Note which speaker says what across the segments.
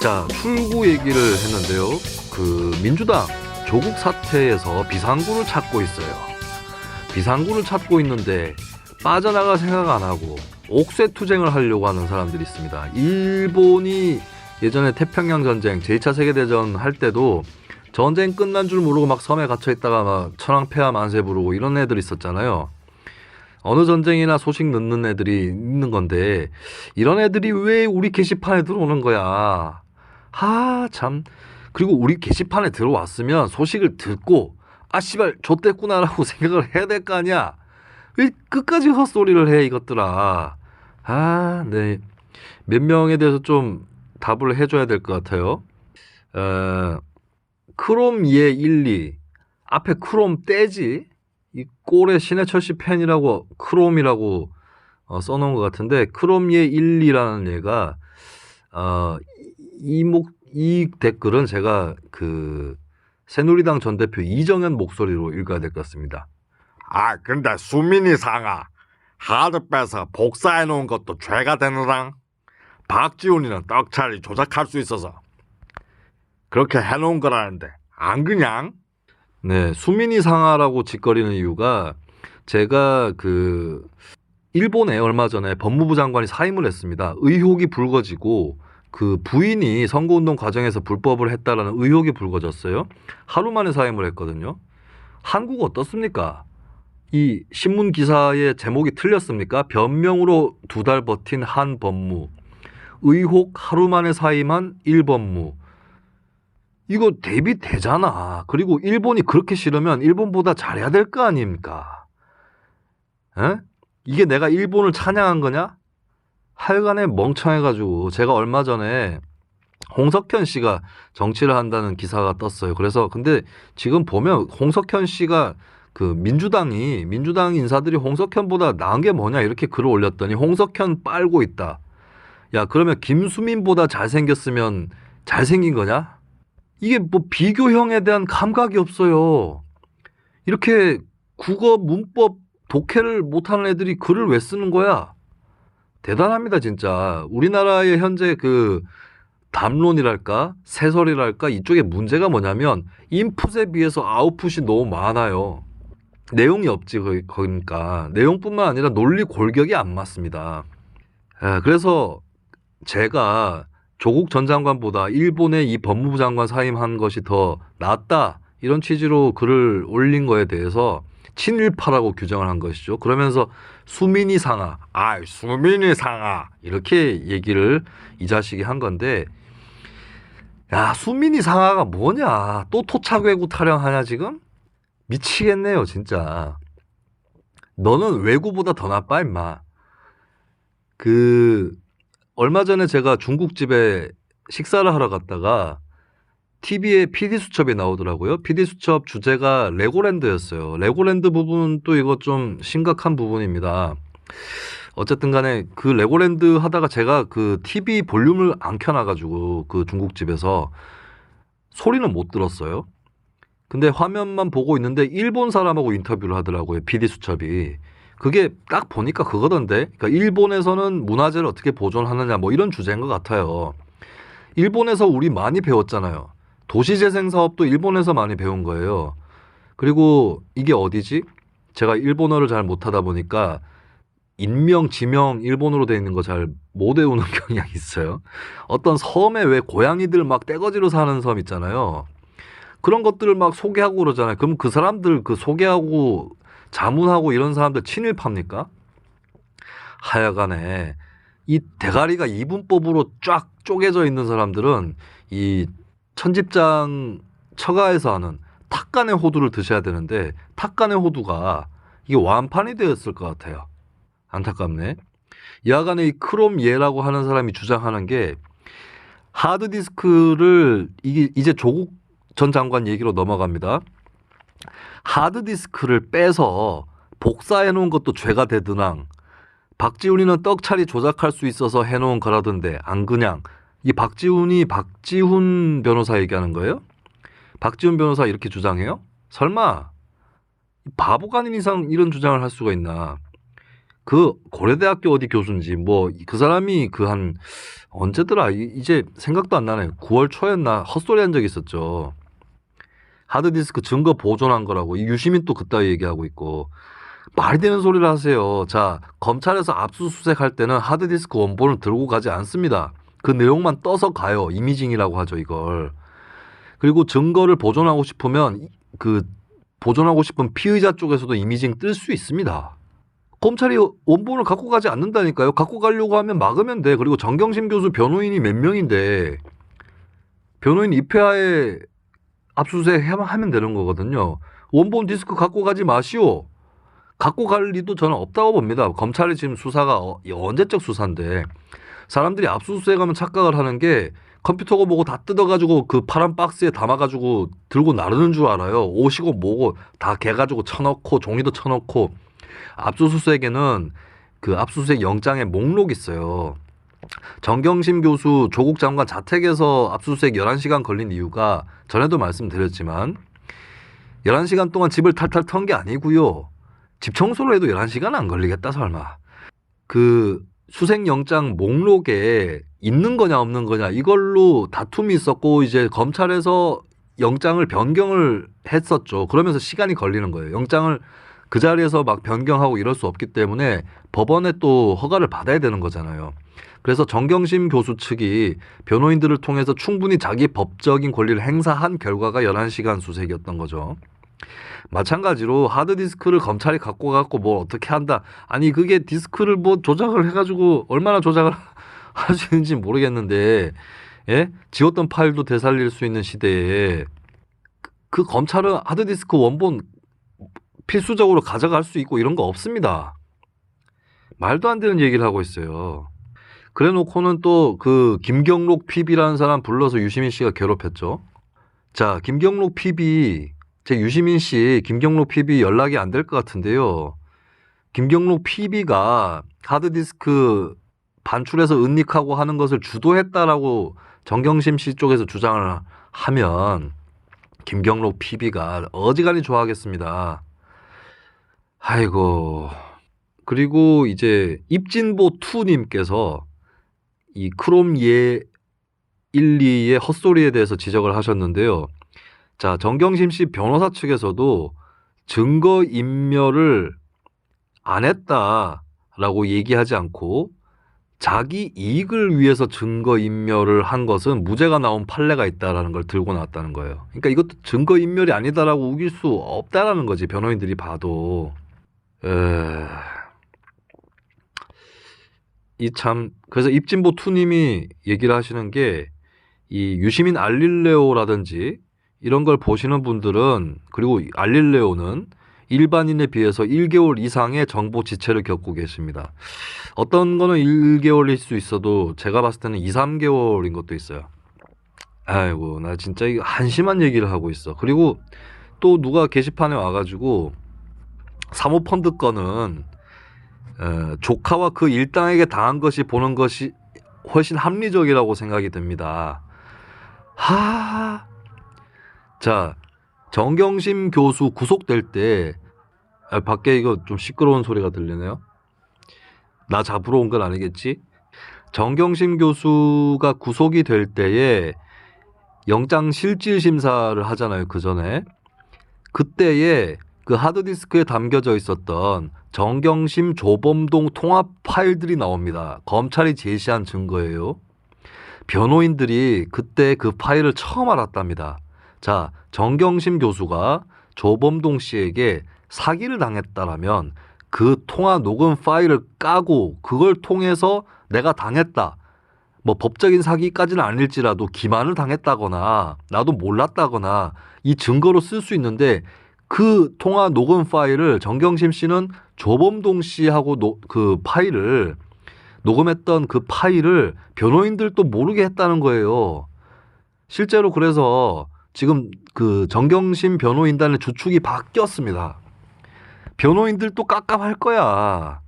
Speaker 1: 자, 출구 얘기를 했는데요. 그 민주당 조국 사태에서 비상구를 찾고 있어요. 비상구를 찾고 있는데 빠져나갈 생각 안 하고 옥새 투쟁을 하려고 하는 사람들이 있습니다. 일본이 예전에 태평양 전쟁, 제2차 세계대전 할 때도 전쟁 끝난 줄 모르고 막 섬에 갇혀 있다가 막 천황폐하 만세 부르고 이런 애들 있었잖아요. 어느 전쟁이나 소식 넣는 애들이 있는 건데 이런 애들이 왜 우리 게시판에 들어오는 거야. 참. 그리고 우리 게시판에 들어왔으면 소식을 듣고 아 씨발 좆됐구나라고 생각을 해야 될 거 아니야. 왜 끝까지 헛소리를 해 이것들아. 네. 몇 명에 대해서 좀 답을 해줘야 될 것 같아요. 크롬 예 1, 2 앞에 크롬 떼지. 이 꼴에 신해철 씨 팬이라고 크롬이라고 써놓은 것 같은데 크롬 예 1, 2라는 얘가 이 댓글은 제가 그 새누리당 전 대표 이정현 목소리로 읽어야 될 것 같습니다.
Speaker 2: 근데 수민이 상아 하드 빼서 복사해 놓은 것도 죄가 되느랑? 박지훈이는 떡차리 조작할 수 있어서 그렇게 해놓은 거라는데 안 그냥?
Speaker 1: 네, 수민이 상하라고 짓거리는 이유가 제가 그 일본에 얼마 전에 법무부 장관이 사임을 했습니다. 의혹이 불거지고 그 부인이 선거운동 과정에서 불법을 했다라는 의혹이 불거졌어요. 하루 만에 사임을 했거든요. 한국 어떻습니까? 이 신문 기사의 제목이 틀렸습니까? 변명으로 2달 버틴 한 법무, 의혹 하루 만에 사임한 1법무. 이거 대비되잖아. 그리고 일본이 그렇게 싫으면 일본보다 잘해야 될 거 아닙니까? 에? 이게 내가 일본을 찬양한 거냐? 하여간에 멍청해가지고 제가 얼마 전에 홍석현 씨가 정치를 한다는 기사가 떴어요. 그래서 근데 지금 보면 홍석현 씨가 그 민주당 인사들이 홍석현보다 나은 게 뭐냐 이렇게 글을 올렸더니 홍석현 빨고 있다. 야, 그러면 김수민보다 잘생겼으면 잘생긴 거냐? 이게 뭐 비교형에 대한 감각이 없어요. 이렇게 국어, 문법, 독해를 못하는 애들이 글을 왜 쓰는 거야? 대단합니다, 진짜. 우리나라의 현재 그 담론이랄까, 세설이랄까, 이쪽에 문제가 뭐냐면 인풋에 비해서 아웃풋이 너무 많아요. 내용이 없지, 그러니까. 내용뿐만 아니라 논리 골격이 안 맞습니다. 그래서 제가 조국 전 장관보다 일본의 이 법무부 장관 사임한 것이 더 낫다 이런 취지로 글을 올린 거에 대해서 친일파라고 규정을 한 것이죠. 그러면서 수민이 상하,
Speaker 2: 수민이 상아
Speaker 1: 이렇게 얘기를 이 자식이 한 건데, 야, 수민이 상하가 뭐냐? 또 토착외구 타령하냐 지금? 미치겠네요 진짜. 너는 외구보다 더 나빠 임마. 얼마 전에 제가 중국집에 식사를 하러 갔다가 TV에 PD수첩이 나오더라고요. PD수첩 주제가 레고랜드였어요. 레고랜드 부분은 또 이거 좀 심각한 부분입니다. 어쨌든 간에 그 레고랜드 하다가 제가 그 TV 볼륨을 안 켜놔가지고 그 중국집에서 소리는 못 들었어요. 근데 화면만 보고 있는데 일본 사람하고 인터뷰를 하더라고요. PD수첩이. 그게 딱 보니까 그거던데. 그러니까 일본에서는 문화재를 어떻게 보존하느냐 뭐 이런 주제인 것 같아요. 일본에서 우리 많이 배웠잖아요. 도시재생 사업도 일본에서 많이 배운 거예요. 그리고 이게 어디지? 제가 일본어를 잘 못하다 보니까 인명, 지명 일본어로 돼 있는 거 잘 못 외우는 경향이 있어요. 어떤 섬에 왜 고양이들 막 떼거지로 사는 섬 있잖아요. 그런 것들을 막 소개하고 그러잖아요. 그럼 그 사람들 그 소개하고 자문하고 이런 사람들 친일파입니까? 하여간에 이 대가리가 이분법으로 쫙 쪼개져 있는 사람들은 이 천집장 처가에서 하는 탁간의 호두를 드셔야 되는데 탁간의 호두가 이게 완판이 되었을 것 같아요. 안타깝네. 야간에 이 크롬 예라고 하는 사람이 주장하는 게 하드디스크를 이제 조국 전 장관 얘기로 넘어갑니다. 하드디스크를 빼서 복사해 놓은 것도 죄가 되드랑 박지훈이는 떡차리 조작할 수 있어서 해놓은 거라던데 안 그냥. 이 박지훈 변호사 얘기하는 거예요? 박지훈 변호사 이렇게 주장해요? 설마 바보가 아닌 이상 이런 주장을 할 수가 있나. 그 고려대학교 어디 교수인지 뭐 그 사람이 그 한 언제더라 이제 생각도 안 나네. 9월 초였나 헛소리 한 적이 있었죠. 하드디스크 증거 보존한 거라고 이 유시민 또 그따위 얘기하고 있고 말이 되는 소리를 하세요. 자, 검찰에서 압수수색할 때는 하드디스크 원본을 들고 가지 않습니다. 그 내용만 떠서 가요. 이미징이라고 하죠, 이걸. 그리고 증거를 보존하고 싶으면 그 보존하고 싶은 피의자 쪽에서도 이미징 뜰 수 있습니다. 검찰이 원본을 갖고 가지 않는다니까요. 갖고 가려고 하면 막으면 돼. 그리고 정경심 교수 변호인이 몇 명인데 변호인 입회하에 압수수색 하면 되는 거거든요. 원본 디스크 갖고 가지 마시오. 갖고 갈 리도 저는 없다고 봅니다. 검찰이 지금 수사가 언제적 수사인데 사람들이 압수수색하면 착각을 하는 게 컴퓨터고 뭐고 다 뜯어가지고 그 파란 박스에 담아가지고 들고 나르는 줄 알아요. 옷이고 뭐고 다 개가지고 쳐넣고 종이도 쳐넣고 압수수색에는 그 압수수색 영장에 목록 있어요. 정경심 교수 조국 장관 자택에서 압수수색 11시간 걸린 이유가 전에도 말씀드렸지만 11시간 동안 집을 탈탈 턴 게 아니고요. 집 청소를 해도 11시간 안 걸리겠다 설마. 그 수색영장 목록에 있는 거냐 없는 거냐 이걸로 다툼이 있었고 이제 검찰에서 영장을 변경을 했었죠. 그러면서 시간이 걸리는 거예요. 영장을 그 자리에서 막 변경하고 이럴 수 없기 때문에 법원에 또 허가를 받아야 되는 거잖아요. 그래서 정경심 교수 측이 변호인들을 통해서 충분히 자기 법적인 권리를 행사한 결과가 11시간 수색이었던 거죠. 마찬가지로 하드디스크를 검찰이 갖고 가고 뭘 어떻게 한다. 아니 그게 디스크를 뭐 조작을 해가지고 얼마나 조작을 할 수 있는지 모르겠는데 예? 지웠던 파일도 되살릴 수 있는 시대에 그 검찰은 하드디스크 원본 필수적으로 가져갈 수 있고 이런 거 없습니다. 말도 안 되는 얘기를 하고 있어요. 그래 놓고는 또 그 김경록 PB라는 사람 불러서 유시민 씨가 괴롭혔죠. 자, 김경록 PB 제 유시민 씨, 김경록 PB 연락이 안 될 것 같은데요. 김경록 PB가 하드디스크 반출해서 은닉하고 하는 것을 주도했다라고 정경심 씨 쪽에서 주장을 하면 김경록 PB가 어지간히 좋아하겠습니다. 아이고. 그리고 이제 입진보2님께서 이 크롬 예 1, 2의 헛소리에 대해서 지적을 하셨는데요. 자, 정경심 씨 변호사 측에서도 증거인멸을 안 했다라고 얘기하지 않고 자기 이익을 위해서 증거인멸을 한 것은 무죄가 나온 판례가 있다라는 걸 들고 나왔다는 거예요. 그러니까 이것도 증거인멸이 아니다라고 우길 수 없다라는 거지, 변호인들이 봐도. 그래서 입진보2님이 얘기를 하시는 게 이 유시민 알릴레오라든지 이런 걸 보시는 분들은 그리고 알릴레오는 일반인에 비해서 1개월 이상의 정보 지체를 겪고 계십니다. 어떤 거는 1개월일 수 있어도 제가 봤을 때는 2, 3개월인 것도 있어요. 아이고 나 진짜 이거 한심한 얘기를 하고 있어. 그리고 또 누가 게시판에 와가지고 사모펀드 건은 조카와 그 일당에게 당한 것이 보는 것이 훨씬 합리적이라고 생각이 듭니다. 자, 정경심 교수 구속될 때 밖에 이거 좀 시끄러운 소리가 들리네요. 나 잡으러 온 건 아니겠지? 정경심 교수가 구속이 될 때에 영장 실질 심사를 하잖아요. 그 전에 그때에 그 하드디스크에 담겨져 있었던 정경심 조범동 통합 파일들이 나옵니다. 검찰이 제시한 증거예요. 변호인들이 그때 그 파일을 처음 알았답니다. 자, 정경심 교수가 조범동 씨에게 사기를 당했다라면 그 통화 녹음 파일을 까고 그걸 통해서 내가 당했다. 뭐 법적인 사기까지는 아닐지라도 기만을 당했다거나 나도 몰랐다거나 이 증거로 쓸 수 있는데 그 통화 녹음 파일을 정경심 씨는 조범동 씨하고 그 파일을 녹음했던 그 파일을 변호인들도 모르게 했다는 거예요. 실제로 그래서 지금 그 정경심 변호인단의 주축이 바뀌었습니다. 변호인들도 깝깝할 거야.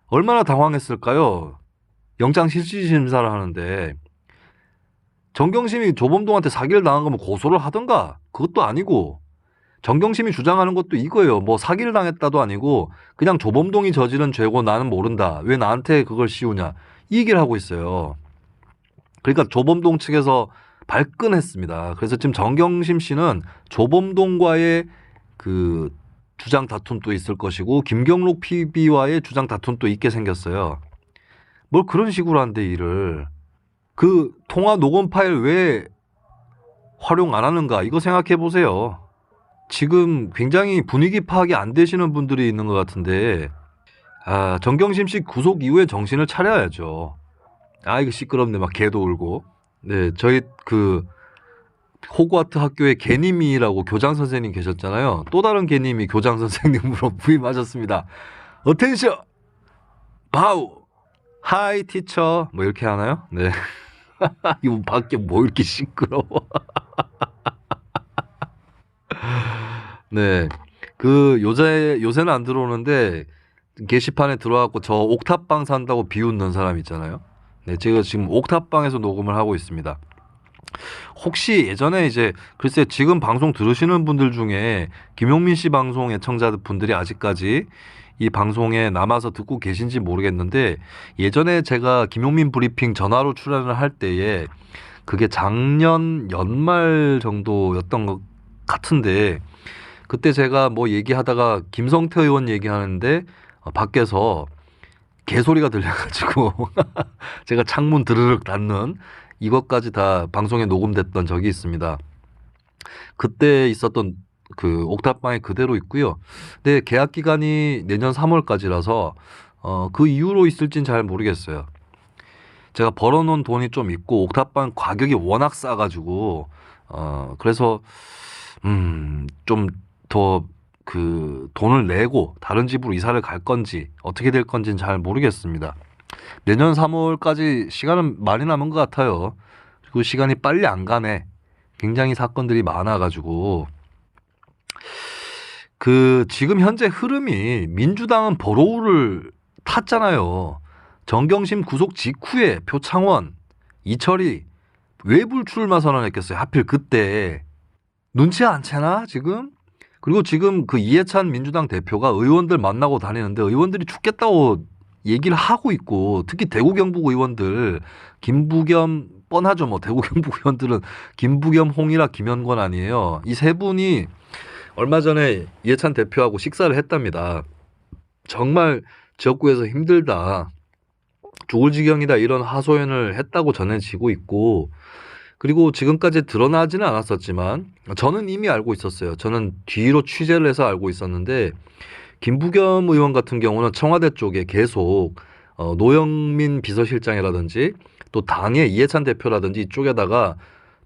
Speaker 1: 얼마나 당황했을까요? 영장 실질 심사를 하는데 정경심이 조범동한테 사기를 당한 거면 고소를 하던가 그것도 아니고 정경심이 주장하는 것도 이거예요. 뭐 사기를 당했다도 아니고 그냥 조범동이 저지른 죄고 나는 모른다. 왜 나한테 그걸 씌우냐. 이 얘기를 하고 있어요. 그러니까 조범동 측에서 발끈했습니다. 그래서 지금 정경심 씨는 조범동과의 그 주장 다툼도 있을 것이고 김경록 PB와의 주장 다툼도 있게 생겼어요. 뭘 그런 식으로 한대 일을. 그 통화 녹음 파일 왜 활용 안 하는가 이거 생각해 보세요. 지금 굉장히 분위기 파악이 안 되시는 분들이 있는 것 같은데 정경심 씨 구속 이후에 정신을 차려야죠. 이거 시끄럽네 막 개도 울고. 네, 저희 그 호그와트 학교에 개님이라고 교장 선생님 계셨잖아요. 또 다른 개님이 교장 선생님으로 부임하셨습니다. 어텐션 바우 하이 티처 뭐 이렇게 하나요? 네. 이거 밖에 뭐 이렇게 시끄러워. 네. 요새는 안 들어오는데 게시판에 들어와갖고 저 옥탑방 산다고 비웃는 사람 있잖아요. 네, 제가 지금 옥탑방에서 녹음을 하고 있습니다. 혹시 예전에 이제 글쎄 지금 방송 들으시는 분들 중에 김용민 씨 방송 애청자 분들이 아직까지 이 방송에 남아서 듣고 계신지 모르겠는데 예전에 제가 김용민 브리핑 전화로 출연을 할 때에 그게 작년 연말 정도였던 것 같은데 그때 제가 뭐 얘기하다가 김성태 의원 얘기하는데 밖에서 개소리가 들려가지고 제가 창문 드르륵 닫는 이것까지 다 방송에 녹음됐던 적이 있습니다. 그때 있었던 그 옥탑방에 그대로 있고요. 근데 계약 기간이 내년 3월까지라서 그 이후로 있을진 잘 모르겠어요. 제가 벌어놓은 돈이 좀 있고 옥탑방 가격이 워낙 싸가지고 그래서 좀 더 그 돈을 내고 다른 집으로 이사를 갈 건지 어떻게 될 건지는 잘 모르겠습니다. 내년 3월까지 시간은 많이 남은 것 같아요. 그리고 시간이 빨리 안 가네. 굉장히 사건들이 많아가지고 그 지금 현재 흐름이 민주당은 버로우를 탔잖아요. 정경심 구속 직후에 표창원, 이철이 왜 불출마 선언했겠어요? 하필 그때 눈치 안 채나 지금? 그리고 지금 그 이해찬 민주당 대표가 의원들 만나고 다니는데 의원들이 죽겠다고 얘기를 하고 있고 특히 대구 경북 의원들 김부겸 뻔하죠. 뭐 대구 경북 의원들은 김부겸, 홍일아, 김현권 아니에요. 이 세 분이 얼마 전에 이해찬 대표하고 식사를 했답니다. 정말 지역구에서 힘들다. 죽을 지경이다 이런 하소연을 했다고 전해지고 있고 그리고 지금까지 드러나지는 않았었지만 저는 이미 알고 있었어요. 저는 뒤로 취재를 해서 알고 있었는데 김부겸 의원 같은 경우는 청와대 쪽에 계속 노영민 비서실장이라든지 또 당의 이해찬 대표라든지 이쪽에다가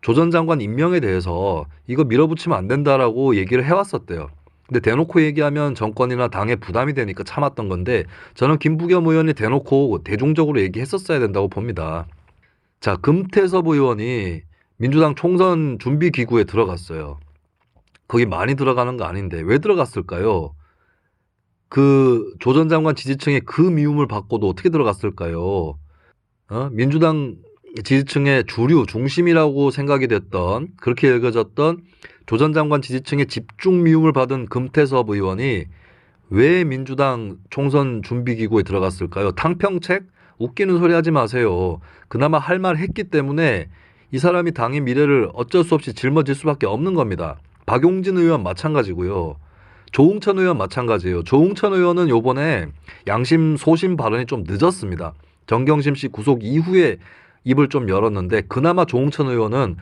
Speaker 1: 조 전 장관 임명에 대해서 이거 밀어붙이면 안 된다라고 얘기를 해왔었대요. 근데 대놓고 얘기하면 정권이나 당에 부담이 되니까 참았던 건데 저는 김부겸 의원이 대놓고 대중적으로 얘기했었어야 된다고 봅니다. 자, 금태섭 의원이 민주당 총선 준비 기구에 들어갔어요. 거기 많이 들어가는 거 아닌데 왜 들어갔을까요? 그 조 전 장관 지지층의 그 미움을 받고도 어떻게 들어갔을까요? 민주당 지지층의 주류 중심이라고 생각이 됐던 그렇게 읽어졌던 조 전 장관 지지층의 집중 미움을 받은 금태섭 의원이 왜 민주당 총선 준비기구에 들어갔을까요? 탕평책? 웃기는 소리 하지 마세요. 그나마 할 말 했기 때문에 이 사람이 당의 미래를 어쩔 수 없이 짊어질 수밖에 없는 겁니다. 박용진 의원 마찬가지고요. 조응천 의원 마찬가지예요. 조응천 의원은 요번에 양심 소심 발언이 좀 늦었습니다. 정경심 씨 구속 이후에 입을 좀 열었는데 그나마 조응천 의원은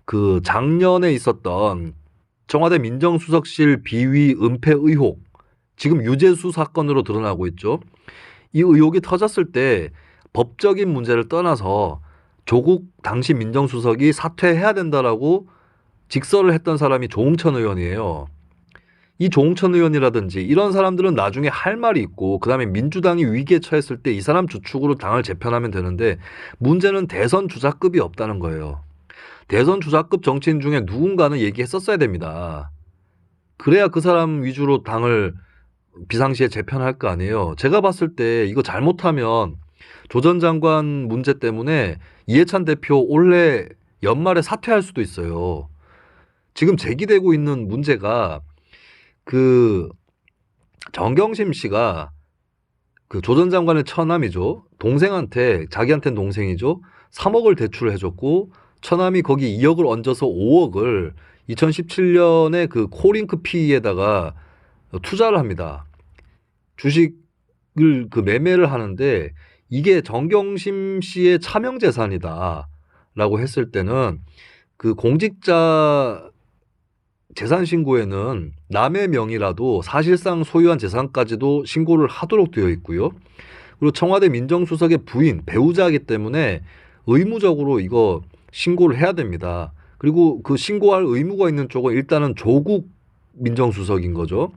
Speaker 1: 그 작년에 있었던 청와대 민정수석실 비위 은폐 의혹 지금 유재수 사건으로 드러나고 있죠. 이 의혹이 터졌을 때 법적인 문제를 떠나서 조국 당시 민정수석이 사퇴해야 된다라고 직설을 했던 사람이 조응천 의원이에요. 이 조응천 의원이라든지 이런 사람들은 나중에 할 말이 있고 그다음에 민주당이 위기에 처했을 때 이 사람 주축으로 당을 재편하면 되는데 문제는 대선 주자급이 없다는 거예요. 대선 주자급 정치인 중에 누군가는 얘기했었어야 됩니다. 그래야 그 사람 위주로 당을 비상시에 재편할 거 아니에요. 제가 봤을 때 이거 잘못하면 조 전 장관 문제 때문에 이해찬 대표 올해 연말에 사퇴할 수도 있어요. 지금 제기되고 있는 문제가 그 정경심 씨가 그 조 전 장관의 처남이죠. 동생한테 자기한테는 동생이죠. 3억을 대출을 해줬고 처남이 거기 2억을 얹어서 5억을 2017년에 그 코링크 P에다가 투자를 합니다. 주식을 그 매매를 하는데 이게 정경심 씨의 차명 재산이다라고 했을 때는 그 공직자 재산 신고에는 남의 명의라도 사실상 소유한 재산까지도 신고를 하도록 되어 있고요. 그리고 청와대 민정수석의 부인, 배우자이기 때문에 의무적으로 이거 신고를 해야 됩니다. 그리고 그 신고할 의무가 있는 쪽은 일단은 조국 민정수석인 거죠.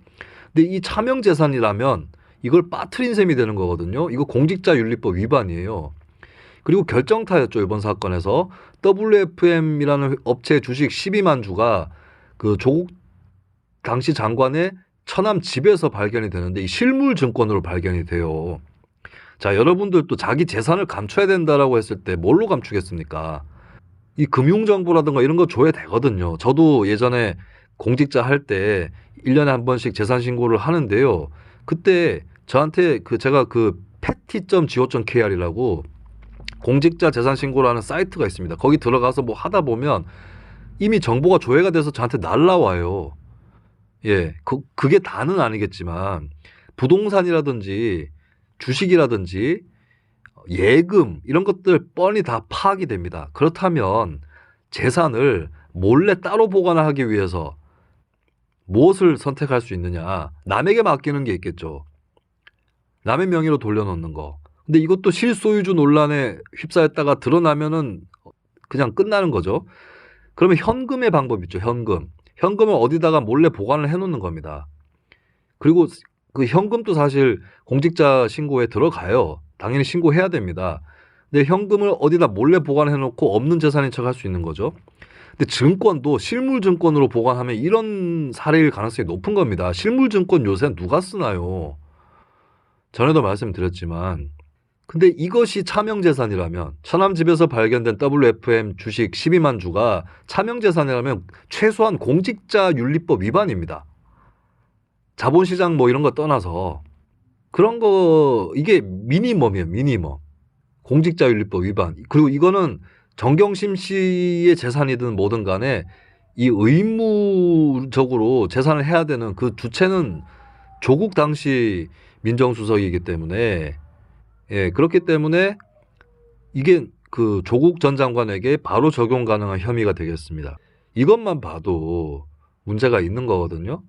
Speaker 1: 근데 이 차명 재산이라면 이걸 빠트린 셈이 되는 거거든요. 이거 공직자윤리법 위반이에요. 그리고 결정타였죠. 이번 사건에서 WFM이라는 업체 주식 12만 주가 그 조국 당시 장관의 처남 집에서 발견이 되는데 이 실물 증권으로 발견이 돼요. 자, 여러분들도 자기 재산을 감춰야 된다라고 했을 때 뭘로 감추겠습니까? 이 금융정보라든가 이런 거 줘야 되거든요. 저도 예전에 공직자 할 때 1년에 한 번씩 재산 신고를 하는데요. 그때 저한테 제가 그 petty.go.kr이라고 공직자 재산 신고를 하는 사이트가 있습니다. 거기 들어가서 뭐 하다 보면 이미 정보가 조회가 돼서 저한테 날라와요. 예, 그게 다는 아니겠지만 부동산이라든지 주식이라든지 예금 이런 것들 뻔히 다 파악이 됩니다. 그렇다면 재산을 몰래 따로 보관하기 위해서 무엇을 선택할 수 있느냐? 남에게 맡기는 게 있겠죠. 남의 명의로 돌려놓는 거. 근데 이것도 실소유주 논란에 휩싸였다가 드러나면은 그냥 끝나는 거죠. 그러면 현금의 방법이 있죠. 현금을 어디다가 몰래 보관을 해놓는 겁니다. 그리고 그 현금도 사실 공직자 신고에 들어가요. 당연히 신고해야 됩니다. 근데 현금을 어디다 몰래 보관해놓고 없는 재산인 척 할 수 있는 거죠. 근데 증권도 실물 증권으로 보관하면 이런 사례일 가능성이 높은 겁니다. 실물 증권 요새 누가 쓰나요? 전에도 말씀드렸지만 근데 이것이 차명재산이라면 처남 집에서 발견된 WFM 주식 12만 주가 차명재산이라면 최소한 공직자윤리법 위반입니다. 자본시장 뭐 이런 거 떠나서 그런 거 이게 미니멈이에요. 미니멈. 공직자윤리법 위반. 그리고 이거는 정경심 씨의 재산이든 뭐든 간에 이 의무적으로 재산을 해야 되는 그 주체는 조국 당시 민정수석이기 때문에 예, 그렇기 때문에 이게 그 조국 전 장관에게 바로 적용 가능한 혐의가 되겠습니다. 이것만 봐도 문제가 있는 거거든요.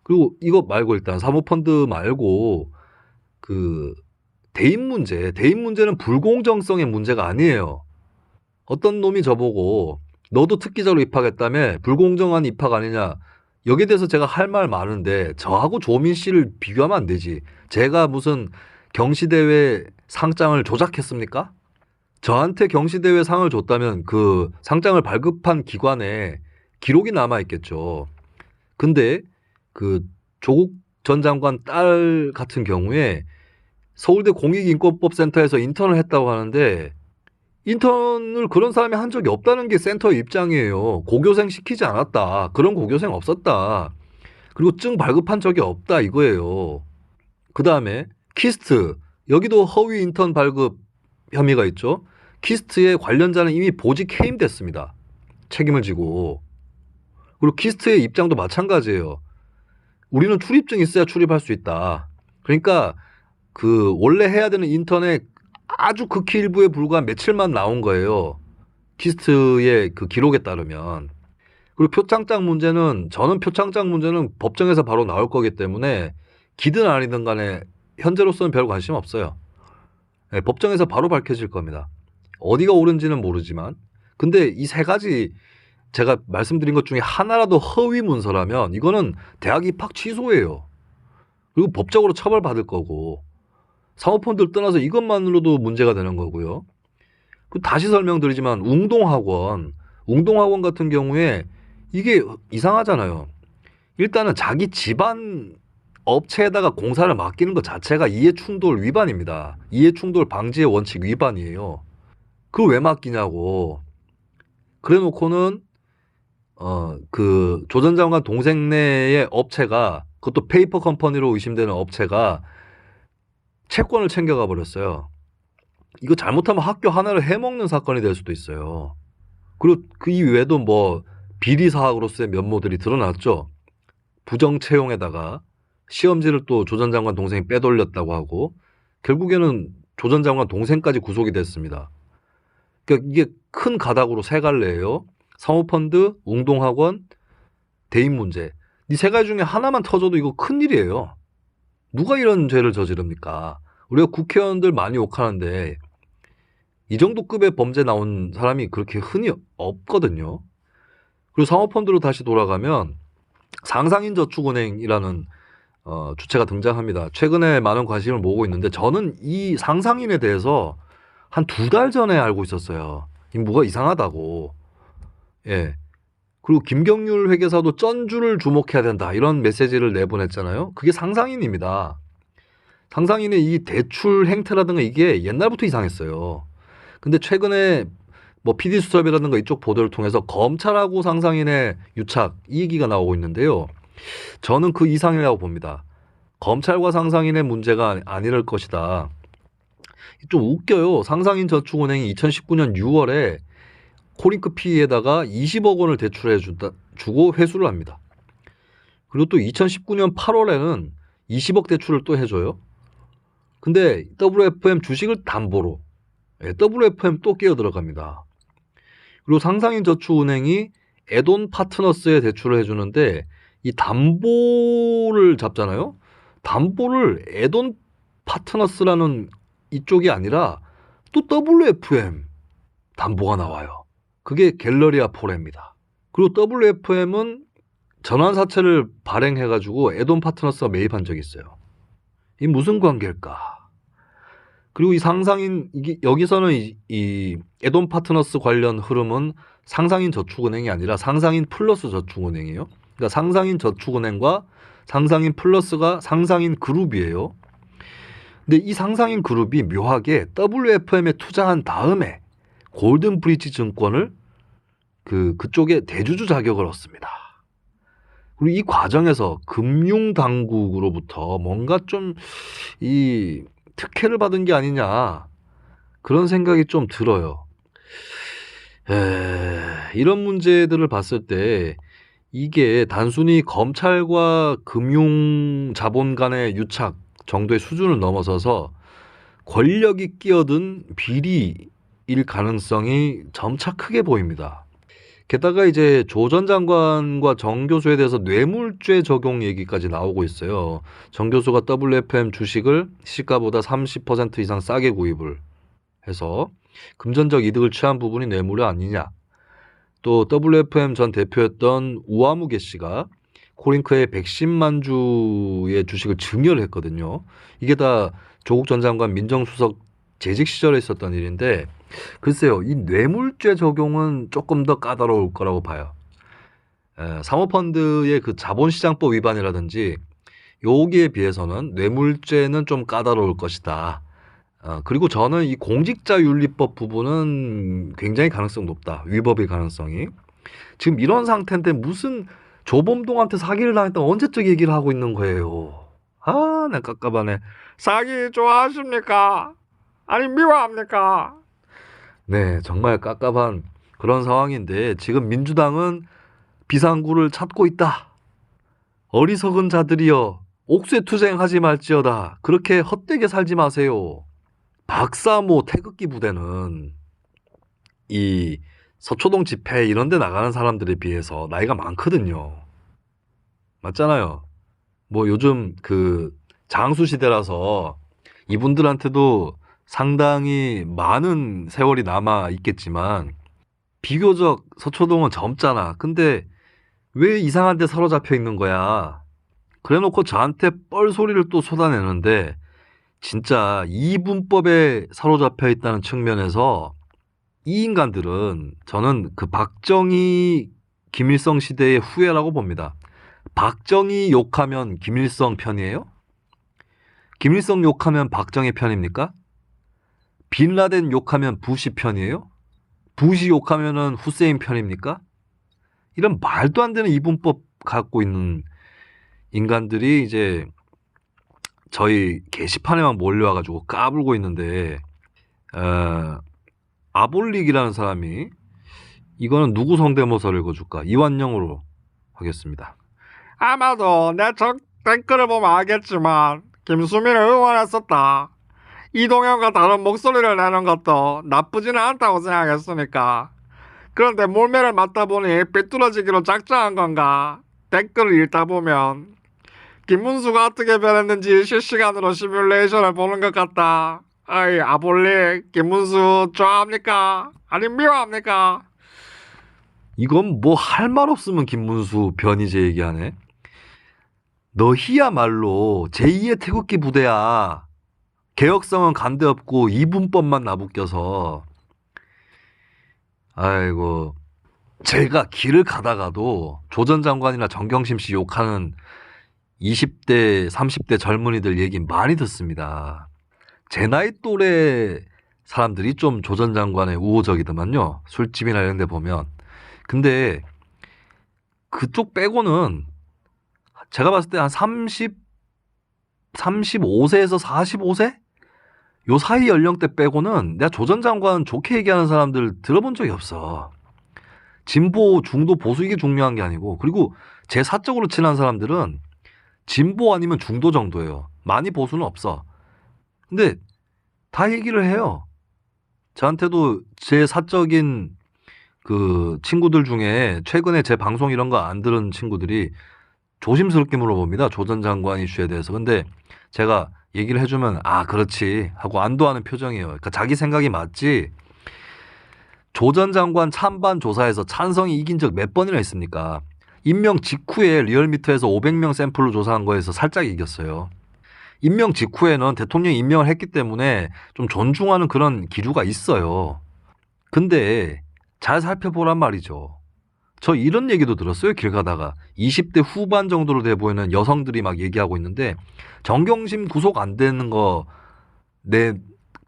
Speaker 1: 그리고 이거 말고 일단 사모펀드 말고 그 대인 문제는 불공정성의 문제가 아니에요. 어떤 놈이 저보고 너도 특기자로 입학했다며 불공정한 입학 아니냐. 여기에 대해서 제가 할 말 많은데 저하고 조민 씨를 비교하면 안 되지. 제가 무슨 경시대회 상장을 조작했습니까? 저한테 경시대회 상을 줬다면 그 상장을 발급한 기관에 기록이 남아있겠죠. 근데 그 조국 전 장관 딸 같은 경우에 서울대 공익인권법센터에서 인턴을 했다고 하는데 인턴을 그런 사람이 한 적이 없다는 게 센터의 입장이에요. 고교생 시키지 않았다. 그런 고교생 없었다. 그리고 증 발급한 적이 없다 이거예요. 그 다음에 키스트. 여기도 허위 인턴 발급 혐의가 있죠. 키스트의 관련자는 이미 보직 해임됐습니다. 책임을 지고. 그리고 키스트의 입장도 마찬가지예요. 우리는 출입증 있어야 출입할 수 있다. 그러니까 그 원래 해야 되는 인턴의 아주 극히 일부에 불과한 며칠만 나온 거예요. 키스트의 그 기록에 따르면. 그리고 표창장 문제는 저는 표창장 문제는 법정에서 바로 나올 거기 때문에 기든 아니든 간에 현재로서는 별 관심 없어요. 네, 법정에서 바로 밝혀질 겁니다. 어디가 옳은지는 모르지만 근데 이 세 가지 제가 말씀드린 것 중에 하나라도 허위 문서라면 이거는 대학 입학 취소예요. 그리고 법적으로 처벌받을 거고 사모펀드를 떠나서 이것만으로도 문제가 되는 거고요. 다시 설명드리지만 웅동학원 같은 경우에 이게 이상하잖아요. 일단은 자기 집안 업체에다가 공사를 맡기는 것 자체가 이해충돌 위반입니다. 이해충돌 방지의 원칙 위반이에요. 그걸 왜 맡기냐고. 그래 놓고는 그 조 전 장관 동생 내의 업체가 그것도 페이퍼 컴퍼니로 의심되는 업체가 채권을 챙겨가 버렸어요. 이거 잘못하면 학교 하나를 해먹는 사건이 될 수도 있어요. 그리고 그 이외에도 뭐 비리 사학으로서의 면모들이 드러났죠. 부정 채용에다가 시험지를 또 조 전 장관 동생이 빼돌렸다고 하고 결국에는 조 전 장관 동생까지 구속이 됐습니다. 그러니까 이게 큰 가닥으로 세 갈래예요. 사모펀드, 웅동학원, 대인 문제. 이 세 가지 중에 하나만 터져도 이거 큰일이에요. 누가 이런 죄를 저지릅니까? 우리가 국회의원들 많이 욕하는데 이 정도 급의 범죄 나온 사람이 그렇게 흔히 없거든요. 그리고 사모펀드로 다시 돌아가면 상상인저축은행이라는 주체가 등장합니다. 최근에 많은 관심을 모으고 있는데 저는 이 상상인에 대해서 한 2달 전에 알고 있었어요. 이 뭐가 이상하다고. 예. 그리고 김경률 회계사도 쩐주를 주목해야 된다 이런 메시지를 내보냈잖아요. 그게 상상인입니다. 상상인의 이 대출 행태라든가 이게 옛날부터 이상했어요. 근데 최근에 뭐 PD수첩이라든가 이쪽 보도를 통해서 검찰하고 상상인의 유착 이 얘기가 나오고 있는데요. 저는 그 이상이라고 봅니다. 검찰과 상상인의 문제가 아니랄 것이다. 좀 웃겨요. 상상인저축은행이 2019년 6월에 코링크 P에다가 20억 원을 대출해 주고 회수를 합니다. 그리고 또 2019년 8월에는 20억 대출을 또 해줘요. 근데 WFM 주식을 담보로 WFM 또 끼어 들어갑니다. 그리고 상상인저축은행이 에돈 파트너스에 대출을 해주는데 이 담보를 잡잖아요. 담보를 에돈 파트너스라는 이쪽이 아니라 또 WFM 담보가 나와요. 그게 갤러리아 포레입니다. 그리고 WFM은 전환사채를 발행해가지고 에돈 파트너스가 매입한 적이 있어요. 이 무슨 관계일까? 그리고 이 상상인 여기서는 이 에돈 파트너스 관련 흐름은 상상인 저축은행이 아니라 상상인 플러스 저축은행이에요. 그러니까 상상인 저축은행과 상상인 플러스가 상상인 그룹이에요. 근데 이 상상인 그룹이 묘하게 WFM에 투자한 다음에 골든 브릿지 증권을 그쪽에 대주주 자격을 얻습니다. 그리고 이 과정에서 금융당국으로부터 뭔가 좀 이 특혜를 받은 게 아니냐 그런 생각이 좀 들어요. 이런 문제들을 봤을 때 이게 단순히 검찰과 금융자본 간의 유착 정도의 수준을 넘어서서 권력이 끼어든 비리일 가능성이 점차 크게 보입니다. 게다가 이제 조 전 장관과 정 교수에 대해서 뇌물죄 적용 얘기까지 나오고 있어요. 정 교수가 WFM 주식을 시가보다 30% 이상 싸게 구입을 해서 금전적 이득을 취한 부분이 뇌물이 아니냐. 또 WFM 전 대표였던 우아무개 씨가 코링크의 110만 주의 주식을 증여를 했거든요. 이게 다 조국 전 장관 민정수석 재직 시절에 있었던 일인데 글쎄요. 이 뇌물죄 적용은 조금 더 까다로울 거라고 봐요. 사모펀드의 그 자본시장법 위반이라든지 여기에 비해서는 뇌물죄는 좀 까다로울 것이다. 그리고 저는 이 공직자윤리법 부분은 굉장히 가능성 높다. 위법일 가능성이. 지금 이런 상태인데 무슨 조범동한테 사기를 당했던 언제적 얘기를 하고 있는 거예요. 아, 나 깝깝하네.
Speaker 2: 사기 좋아하십니까? 아니 미워합니까?
Speaker 1: 네, 정말 깝깝한 그런 상황인데 지금 민주당은 비상구를 찾고 있다. 어리석은 자들이여 옥쇄투쟁하지 말지어다. 그렇게 헛되게 살지 마세요. 박사모 태극기 부대는 이 서초동 집회 이런 데 나가는 사람들에 비해서 나이가 많거든요. 맞잖아요. 뭐 요즘 그 장수 시대라서 이분들한테도 상당히 많은 세월이 남아 있겠지만 비교적 서초동은 젊잖아. 근데 왜 이상한 데 사로잡혀 있는 거야? 그래 놓고 저한테 뻘소리를 또 쏟아내는데 진짜 이분법에 사로잡혀 있다는 측면에서 이 인간들은 저는 그 박정희 김일성 시대의 후예라고 봅니다. 박정희 욕하면 김일성 편이에요? 김일성 욕하면 박정희 편입니까? 빈라덴 욕하면 부시 편이에요? 부시 욕하면은 후세인 편입니까? 이런 말도 안 되는 이분법 갖고 있는 인간들이 이제 저희 게시판에만 몰려와가지고 까불고 있는데, 아볼릭이라는 사람이, 이거는 누구 성대모사를 읽어줄까? 이완영으로 하겠습니다.
Speaker 2: 아마도 내 댓글을 보면 알겠지만 김수민을 응원했었다. 이동현과 다른 목소리를 내는 것도 나쁘지는 않다고 생각했으니까. 그런데 몰매를 맞다 보니 삐뚤어지기로 작정한 건가? 댓글을 읽다 보면 김문수가 어떻게 변했는지 실시간으로 시뮬레이션을 보는 것 같다. 아이 아볼릭 김문수 좋아합니까? 아니 미워합니까?
Speaker 1: 이건 뭐 할 말 없으면 김문수 변희재 얘기하네. 너희야말로 제2의 태극기 부대야. 개혁성은 간대 없고 이분법만 나부껴서. 아이고, 제가 길을 가다가도 조 전 장관이나 정경심 씨 욕하는 20대, 30대 젊은이들 얘기 많이 듣습니다. 제 나이 또래 사람들이 좀 조 전 장관에 우호적이더만요. 술집이나 이런 데 보면. 근데 그쪽 빼고는 제가 봤을 때 한 35세에서 45세? 요 사이 연령대 빼고는 내가 조 전 장관 좋게 얘기하는 사람들 들어본 적이 없어. 진보, 중도, 보수 이게 중요한 게 아니고, 그리고 제 사적으로 친한 사람들은 진보 아니면 중도 정도예요. 많이 보수는 없어. 근데 다 얘기를 해요. 저한테도 제 사적인 그 친구들 중에 최근에 제 방송 이런 거 안 들은 친구들이 조심스럽게 물어봅니다. 조 전 장관 이슈에 대해서. 근데 제가 얘기를 해주면 아 그렇지 하고 안도하는 표정이에요. 그러니까 자기 생각이 맞지. 조 전 장관 찬반 조사에서 찬성이 이긴 적 몇 번이나 있습니까? 임명 직후에 리얼미터에서 500명 샘플로 조사한 거에서 살짝 이겼어요. 임명 직후에는 대통령이 임명을 했기 때문에 좀 존중하는 그런 기류가 있어요. 근데 잘 살펴보란 말이죠. 저 이런 얘기도 들었어요. 길 가다가 20대 후반 정도로 돼 보이는 여성들이 막 얘기하고 있는데 정경심 구속 안 되는 거 내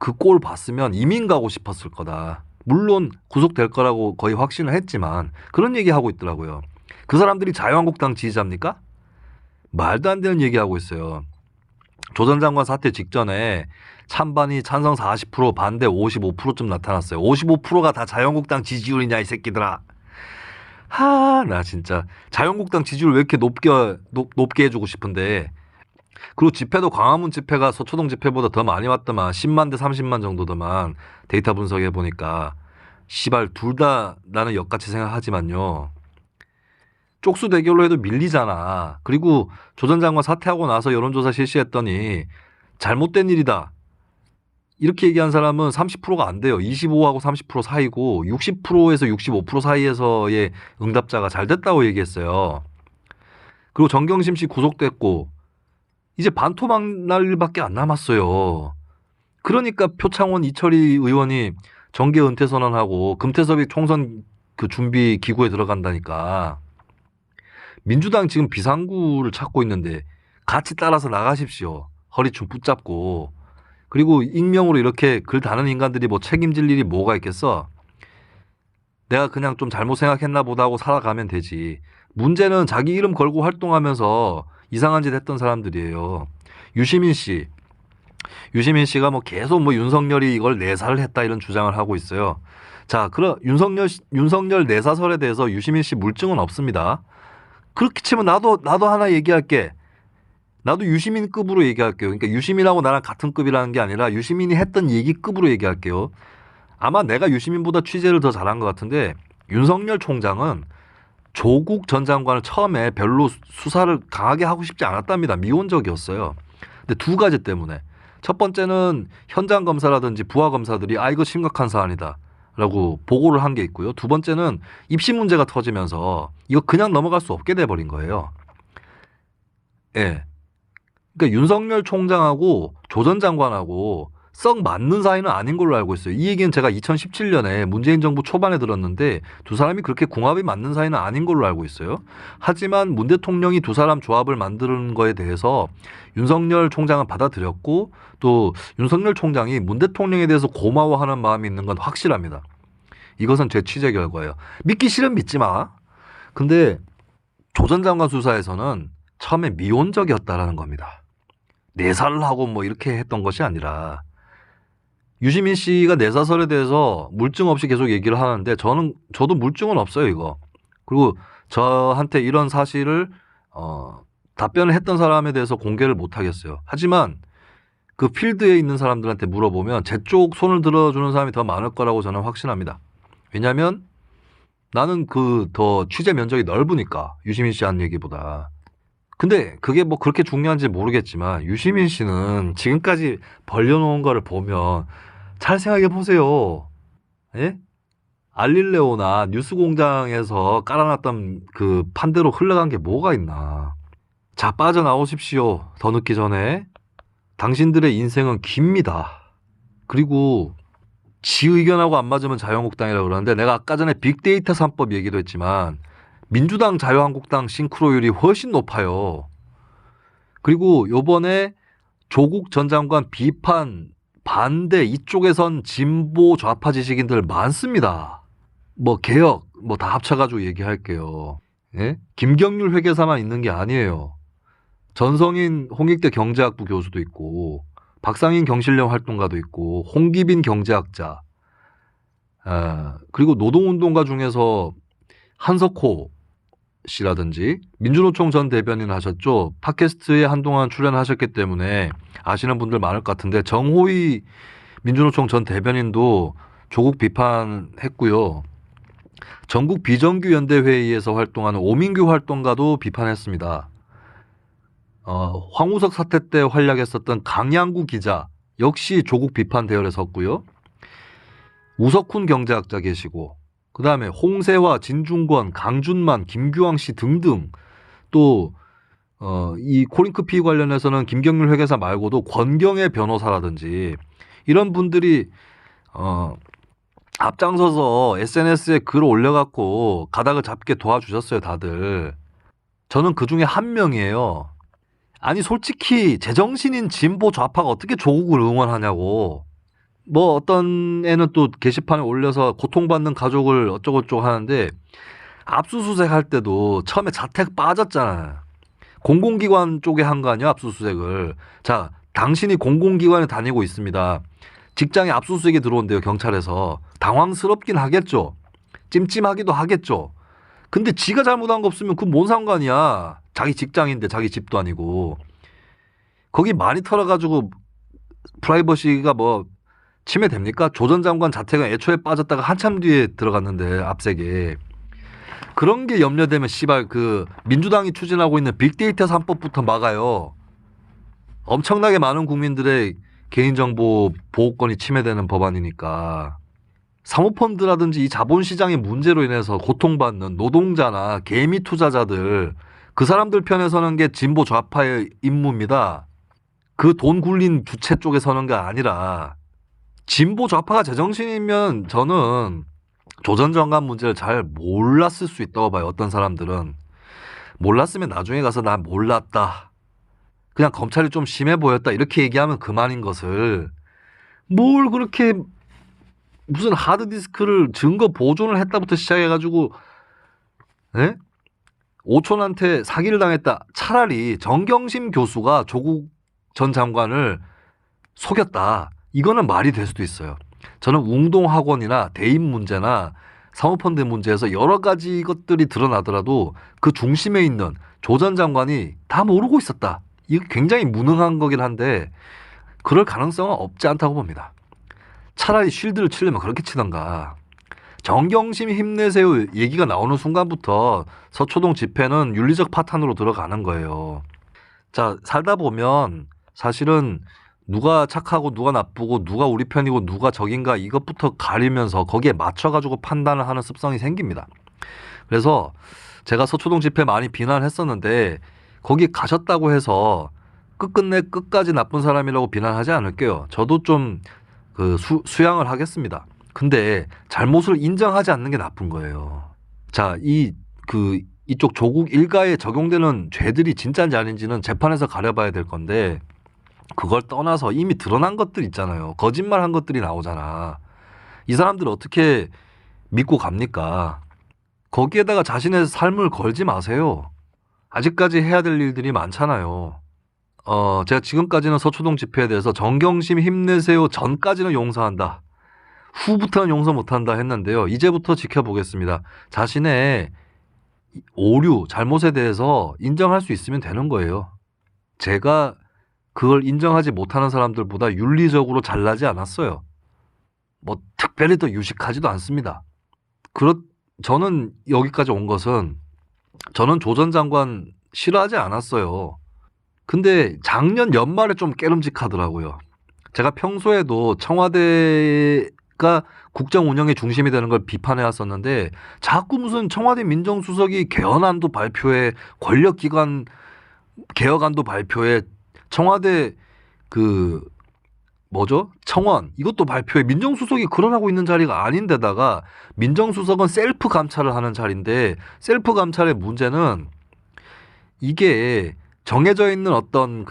Speaker 1: 그 꼴 봤으면 이민 가고 싶었을 거다. 물론 구속될 거라고 거의 확신을 했지만 그런 얘기하고 있더라고요. 그 사람들이 자유한국당 지지자입니까? 말도 안 되는 얘기하고 있어요. 조 전 장관 사퇴 직전에 찬반이 찬성 40% 반대 55%쯤 나타났어요. 55%가 다 자유한국당 지지율이냐 이 새끼들아. 나 진짜 자유한국당 지지율 왜 이렇게 높게 해주고 싶은데. 그리고 집회도 광화문 집회가 서초동 집회보다 더 많이 왔더만 10만 대 30만 정도더만. 데이터 분석해 보니까 시발 둘 다 나는 역같이 생각하지만요. 쪽수 대결로 해도 밀리잖아. 그리고 조 전 장관 사퇴하고 나서 여론조사 실시했더니 잘못된 일이다. 이렇게 얘기한 사람은 30%가 안 돼요. 25하고 30% 사이고 60%에서 65% 사이에서의 응답자가 잘 됐다고 얘기했어요. 그리고 정경심 씨 구속됐고 이제 반토막 날 일밖에 안 남았어요. 그러니까 표창원 이철희 의원이 정계 은퇴 선언하고 금태섭이 총선 그 준비 기구에 들어간다니까. 민주당 지금 비상구를 찾고 있는데 같이 따라서 나가십시오. 허리춤 붙잡고. 그리고 익명으로 이렇게 글 다는 인간들이 뭐 책임질 일이 뭐가 있겠어? 내가 그냥 좀 잘못 생각했나 보다 하고 살아가면 되지. 문제는 자기 이름 걸고 활동하면서 이상한 짓 했던 사람들이에요. 유시민 씨가 뭐 계속 뭐 윤석열이 이걸 내사를 했다 이런 주장을 하고 있어요. 자, 그럼 윤석열 내사설에 대해서 유시민 씨 물증은 없습니다. 그렇게 치면 나도 하나 얘기할게. 나도 유시민급으로 얘기할게요. 그러니까 유시민하고 나랑 같은 급이라는 게 아니라 유시민이 했던 얘기급으로 얘기할게요. 아마 내가 유시민보다 취재를 더 잘한 것 같은데 윤석열 총장은 조국 전 장관을 처음에 별로 수사를 강하게 하고 싶지 않았답니다. 미온적이었어요. 근데 두 가지 때문에. 첫 번째는 현장 검사라든지 부하 검사들이 이거 심각한 사안이다 라고 보고를 한 게 있고요. 두 번째는 입시 문제가 터지면서 이거 그냥 넘어갈 수 없게 돼버린 거예요. 예. 그러니까 윤석열 총장하고 조 전 장관하고 썩 맞는 사이는 아닌 걸로 알고 있어요. 이 얘기는 제가 2017년에 문재인 정부 초반에 들었는데 두 사람이 그렇게 궁합이 맞는 사이는 아닌 걸로 알고 있어요. 하지만 문 대통령이 두 사람 조합을 만드는 거에 대해서 윤석열 총장은 받아들였고 또 윤석열 총장이 문 대통령에 대해서 고마워하는 마음이 있는 건 확실합니다. 이것은 제 취재 결과예요. 믿기 싫으면 믿지 마. 근데 조 전 장관 수사에서는 처음에 미온적이었다라는 겁니다. 내사를 하고 뭐 이렇게 했던 것이 아니라 유시민 씨가 내사설에 대해서 물증 없이 계속 얘기를 하는데 저도 물증은 없어요, 이거. 그리고 저한테 이런 사실을 답변을 했던 사람에 대해서 공개를 못 하겠어요. 하지만 그 필드에 있는 사람들한테 물어보면 제 쪽 손을 들어주는 사람이 더 많을 거라고 저는 확신합니다. 왜냐하면 나는 더 취재 면적이 넓으니까 유시민 씨 한 얘기보다. 근데 그게 뭐 그렇게 중요한지 모르겠지만 유시민 씨는 지금까지 벌려놓은 거를 보면 잘 생각해 보세요. 예? 알릴레오나 뉴스공장에서 깔아놨던 그 판대로 흘러간 게 뭐가 있나. 자, 빠져나오십시오. 더 늦기 전에. 당신들의 인생은 깁니다. 그리고 지 의견하고 안 맞으면 자유한국당이라고 그러는데 내가 아까 전에 빅데이터 3법 얘기도 했지만 민주당 자유한국당 싱크로율이 훨씬 높아요. 그리고 요번에 조국 전 장관 비판 반대 이쪽에선 진보 좌파 지식인들 많습니다. 뭐 개혁 뭐 다 합쳐가지고 얘기할게요. 예? 김경률 회계사만 있는 게 아니에요. 전성인 홍익대 경제학부 교수도 있고 박상인 경실련 활동가도 있고 홍기빈 경제학자 그리고 노동운동가 중에서 한석호 씨라든지 민주노총 전 대변인 하셨죠. 팟캐스트에 한동안 출연하셨기 때문에 아시는 분들 많을 것 같은데 정호희 민주노총 전 대변인도 조국 비판했고요. 전국 비정규연대회의에서 활동하는 오민규 활동가도 비판했습니다. 황우석 사태 때 활약했었던 강양구 기자 역시 조국 비판 대열에 섰고요. 우석훈 경제학자 계시고 그 다음에 홍세화, 진중권, 강준만, 김규왕 씨 등등 또 이 코링크 피의 관련해서는 김경률 회계사 말고도 권경의 변호사라든지 이런 분들이 앞장서서 SNS에 글을 올려갖고 가닥을 잡게 도와주셨어요, 다들. 저는 그 중에 한 명이에요. 아니 솔직히 제정신인 진보 좌파가 어떻게 조국을 응원하냐고. 뭐 어떤 애는 또 게시판에 올려서 고통받는 가족을 어쩌고저쩌고 하는데 압수수색 할 때도 처음에 자택 빠졌잖아요. 공공기관 쪽에 한 거 아니야, 압수수색을. 자, 당신이 공공기관에 다니고 있습니다. 직장에 압수수색이 들어온대요, 경찰에서. 당황스럽긴 하겠죠. 찜찜하기도 하겠죠. 근데 지가 잘못한 거 없으면 그 뭔 상관이야. 자기 직장인데 자기 집도 아니고. 거기 많이 털어가지고 프라이버시가 뭐 침해됩니까? 조 전 장관 자택은 애초에 빠졌다가 한참 뒤에 들어갔는데 압색에. 그런 게 염려되면 씨발 그 민주당이 추진하고 있는 빅데이터 3법부터 막아요. 엄청나게 많은 국민들의 개인정보 보호권이 침해되는 법안이니까. 사모펀드라든지 이 자본시장의 문제로 인해서 고통받는 노동자나 개미 투자자들 그 사람들 편에 서는 게 진보 좌파의 임무입니다. 그 돈 굴린 주체 쪽에 서는 게 아니라 진보 좌파가 제정신이면 저는 조 전 장관 문제를 잘 몰랐을 수 있다고 봐요. 어떤 사람들은. 몰랐으면 나중에 가서 난 몰랐다. 그냥 검찰이 좀 심해 보였다. 이렇게 얘기하면 그만인 것을 뭘 그렇게 무슨 하드디스크를 증거 보존을 했다부터 시작해가지고 예? 오촌한테 사기를 당했다. 차라리 정경심 교수가 조국 전 장관을 속였다. 이거는 말이 될 수도 있어요. 저는 웅동학원이나 대입 문제나 사모펀드 문제에서 여러 가지 것들이 드러나더라도 그 중심에 있는 조 전 장관이 다 모르고 있었다. 이거 굉장히 무능한 거긴 한데 그럴 가능성은 없지 않다고 봅니다. 차라리 쉴드를 치려면 그렇게 치던가. 정경심 힘내세요 얘기가 나오는 순간부터 서초동 집회는 윤리적 파탄으로 들어가는 거예요. 자, 살다 보면 사실은 누가 착하고 누가 나쁘고 누가 우리 편이고 누가 적인가 이것부터 가리면서 거기에 맞춰가지고 판단을 하는 습성이 생깁니다. 그래서 제가 서초동 집회 많이 비난했었는데 거기 가셨다고 해서 끝끝내 끝까지 나쁜 사람이라고 비난하지 않을게요. 저도 좀 수양을 하겠습니다. 근데 잘못을 인정하지 않는 게 나쁜 거예요. 자, 이쪽 조국 일가에 적용되는 죄들이 진짜인지 아닌지는 재판에서 가려봐야 될 건데 그걸 떠나서 이미 드러난 것들 있잖아요. 거짓말한 것들이 나오잖아. 이 사람들 어떻게 믿고 갑니까? 거기에다가 자신의 삶을 걸지 마세요. 아직까지 해야 될 일들이 많잖아요. 제가 지금까지는 서초동 집회에 대해서 정경심 힘내세요 전까지는 용서한다. 후부터는 용서 못한다 했는데요. 이제부터 지켜보겠습니다. 자신의 오류, 잘못에 대해서 인정할 수 있으면 되는 거예요. 제가 그걸 인정하지 못하는 사람들보다 윤리적으로 잘나지 않았어요. 뭐 특별히 더 유식하지도 않습니다. 저는 여기까지 온 것은 저는 조 전 장관 싫어하지 않았어요. 근데 작년 연말에 좀 깨름직하더라고요. 제가 평소에도 청와대가 국정 운영의 중심이 되는 걸 비판해 왔었는데 자꾸 무슨 청와대 민정수석이 개헌안도 발표해, 권력기관 개혁안도 발표해, 청와대 청원 이것도 발표해. 민정수석이 그러라고 있는 자리가 아닌데다가 민정수석은 셀프 감찰을 하는 자리인데 셀프 감찰의 문제는 이게 정해져 있는 어떤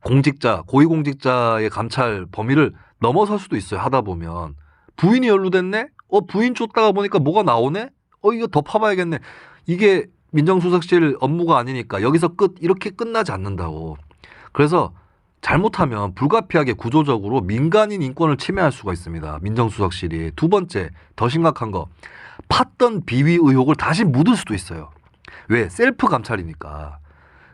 Speaker 1: 공직자, 고위공직자의 감찰 범위를 넘어설 수도 있어요. 하다 보면 부인이 연루됐네? 부인 쫓다가 보니까 뭐가 나오네? 이거 더 파봐야겠네. 이게 민정수석실 업무가 아니니까 여기서 이렇게 끝나지 않는다고. 그래서 잘못하면 불가피하게 구조적으로 민간인 인권을 침해할 수가 있습니다. 민정수석실이. 두 번째, 더 심각한 거. 팠던 비위 의혹을 다시 묻을 수도 있어요. 왜? 셀프 감찰이니까.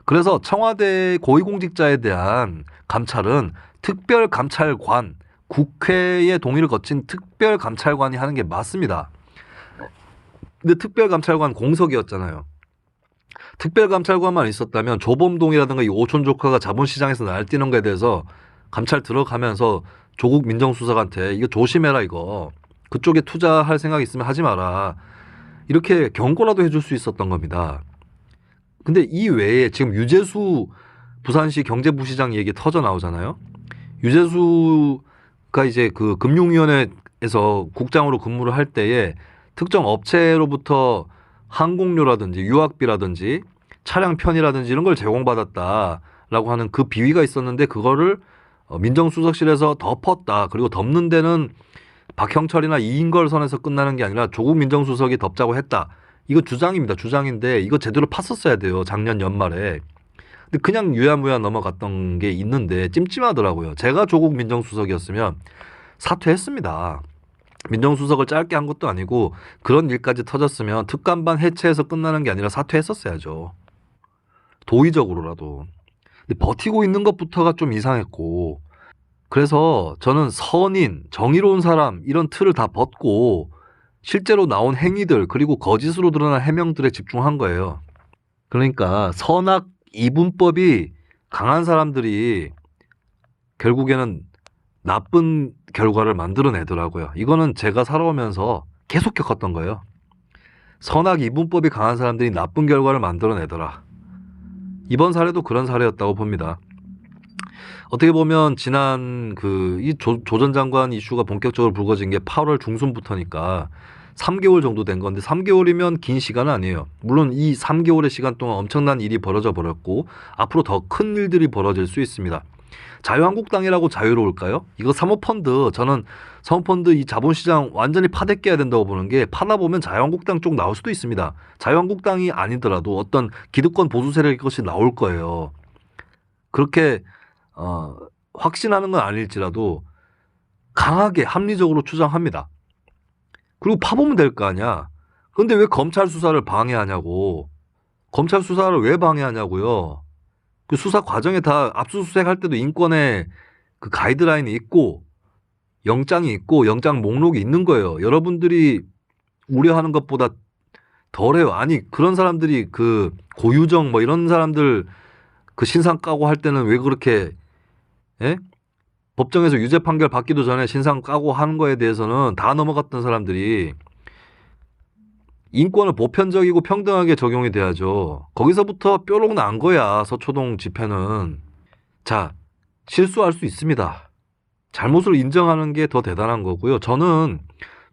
Speaker 1: 그래서 청와대 고위공직자에 대한 감찰은 특별감찰관, 국회의 동의를 거친 특별감찰관이 하는 게 맞습니다. 근데 특별감찰관 공석이었잖아요. 특별감찰관만 있었다면 조범동이라든가 이 오촌 조카가 자본시장에서 날뛰는 거에 대해서 감찰 들어가면서 조국 민정수석한테 이거 조심해라 이거. 그쪽에 투자할 생각 있으면 하지 마라. 이렇게 경고라도 해줄 수 있었던 겁니다. 근데 이 외에 지금 유재수 부산시 경제부시장 얘기 터져 나오잖아요. 유재수가 이제 금융위원회에서 국장으로 근무를 할 때에 특정 업체로부터 항공료라든지 유학비라든지 차량 편의라든지 이런 걸 제공받았다라고 하는 그 비위가 있었는데 그거를 민정수석실에서 덮었다. 그리고 덮는 데는 박형철이나 이인걸 선에서 끝나는 게 아니라 조국 민정수석이 덮자고 했다. 이거 주장입니다. 주장인데 이거 제대로 팠었어야 돼요. 작년 연말에. 근데 그냥 유야무야 넘어갔던 게 있는데 찜찜하더라고요. 제가 조국 민정수석이었으면 사퇴했습니다. 민정수석을 짧게 한 것도 아니고 그런 일까지 터졌으면 특감반 해체해서 끝나는 게 아니라 사퇴했었어야죠. 도의적으로라도. 근데 버티고 있는 것부터가 좀 이상했고 그래서 저는 선인, 정의로운 사람 이런 틀을 다 벗고 실제로 나온 행위들 그리고 거짓으로 드러난 해명들에 집중한 거예요. 그러니까 선악 이분법이 강한 사람들이 결국에는 나쁜 결과를 만들어내더라고요. 이거는 제가 살아오면서 계속 겪었던 거예요. 선악 이분법이 강한 사람들이 나쁜 결과를 만들어내더라. 이번 사례도 그런 사례였다고 봅니다. 어떻게 보면 지난 이 조 전 장관 이슈가 본격적으로 불거진 게 8월 중순부터니까 3개월 정도 된 건데 3개월이면 긴 시간은 아니에요. 물론 이 3개월의 시간 동안 엄청난 일이 벌어져 버렸고 앞으로 더 큰 일들이 벌어질 수 있습니다. 자유한국당이라고 자유로울까요? 이거 사모펀드 저는 사모펀드 이 자본시장 완전히 파대껴야 된다고 보는 게 파다 보면 자유한국당 쪽 나올 수도 있습니다. 자유한국당이 아니더라도 어떤 기득권 보수 세력의 것이 나올 거예요. 그렇게 확신하는 건 아닐지라도 강하게 합리적으로 추정합니다. 그리고 파보면 될 거 아니야. 근데 왜 검찰 수사를 방해하냐고. 검찰 수사를 왜 방해하냐고요. 그 수사 과정에 다 압수수색 할 때도 인권의 그 가이드라인이 있고 영장이 있고 영장 목록이 있는 거예요. 여러분들이 우려하는 것보다 덜해요. 아니 그런 사람들이 고유정 뭐 이런 사람들 신상 까고 할 때는 왜 그렇게 법정에서 유죄 판결 받기도 전에 신상 까고 하는 거에 대해서는 다 넘어갔던 사람들이 인권을 보편적이고 평등하게 적용이 돼야죠. 거기서부터 뾰록 난 거야. 서초동 집회는. 자, 실수할 수 있습니다. 잘못을 인정하는 게 더 대단한 거고요. 저는